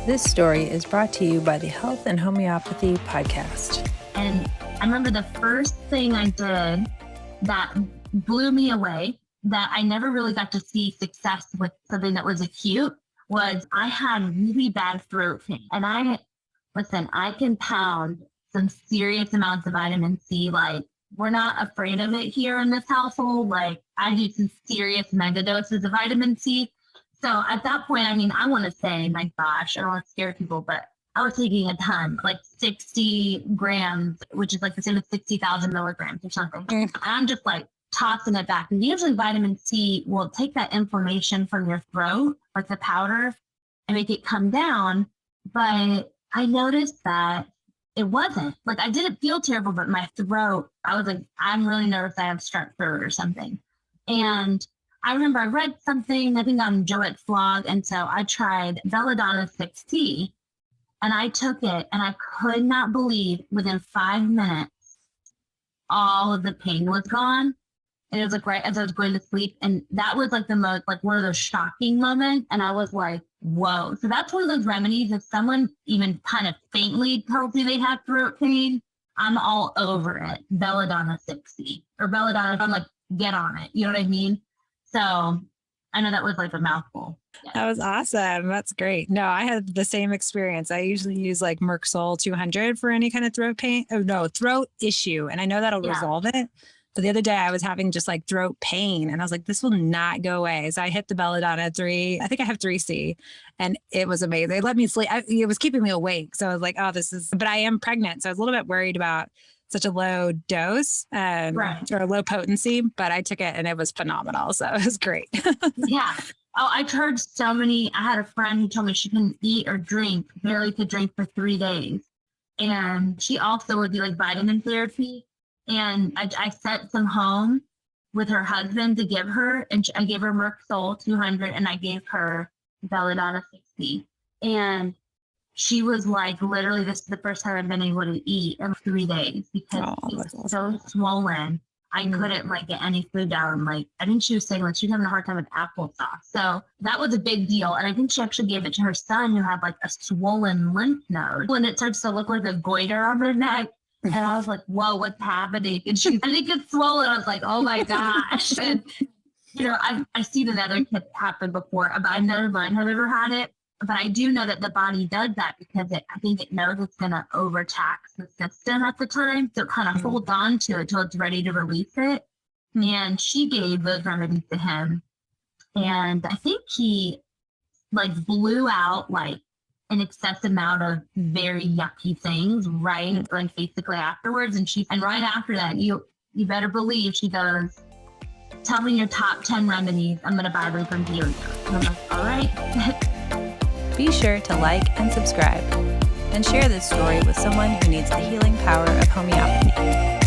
This story is brought to you by the Health and Homeopathy podcast. And I remember the first thing I did that blew me away, that I never really got to see success with something that was acute, was I had really bad throat pain. And I can pound some serious amounts of vitamin C. Like, we're not afraid of it here in this household. Like, I do some serious mega doses of vitamin C. So at that point, I want to say, my gosh, I don't want to scare people, but I was taking a ton, like 60 grams, which is like the same as 60,000 milligrams or something. And I'm just like tossing it back. And usually vitamin C will take that inflammation from your throat, like the powder, and make it come down. But I noticed that it wasn't. Like, I didn't feel terrible, but my throat, I was like, I'm really nervous I have strep throat or something. And I remember I read something, I think on Joette's blog, and so I tried Belladonna 6T, and I took it, and I could not believe within 5 minutes, all of the pain was gone. And it was like right as I was going to sleep. And that was like the most, like one of those shocking moments. And I was like, whoa. So that's one of those remedies. If someone even kind of faintly tells me they have throat pain, I'm all over it. Belladonna 6T or Belladonna, I'm like, get on it. You know what I mean? So I know that was like a mouthful. Yeah. That was awesome. That's great. No, I had the same experience. I usually use like Merc Sol 200 for any kind of throat pain. Oh no, throat issue. And I know that'll resolve it. But the other day I was having just like throat pain and I was like, this will not go away. So I hit the Belladonna 3. I think I have 3C and it was amazing. They let me sleep. It was keeping me awake. So I was like, oh, but I am pregnant. So I was a little bit worried about such a low dose or low potency, but I took it and it was phenomenal. So it was great. Yeah. Oh, I've heard so many. I had a friend who told me she couldn't eat or drink, barely could drink for 3 days. And she also would do like vitamin therapy. And I sent some home with her husband to give her, and I gave her Merc Sol 200 and I gave her Belladonna 60. And she was like, literally, this is the first time I've been able to eat in 3 days because she was so swollen. I couldn't like get any food down. Like, I think she was saying like she was having a hard time with applesauce. So that was a big deal. And I think she actually gave it to her son who had like a swollen lymph node. When it starts to look like a goiter on her neck. And I was like, whoa, what's happening? And it gets swollen. I was like, oh my gosh. And, I've seen another kid happen before, but I've never learned I've ever had it. But I do know that the body does that because I think it knows it's going to overtax the system at the time. So it kind of holds on to it till it's ready to release it. And she gave those remedies to him. And I think he like blew out like an excessive amount of very yucky things, right? Like basically afterwards. And right after that, you better believe she goes, tell me your top 10 remedies. I'm going to buy them from you. And I'm like, all right. Be sure to like and subscribe and share this story with someone who needs the healing power of homeopathy.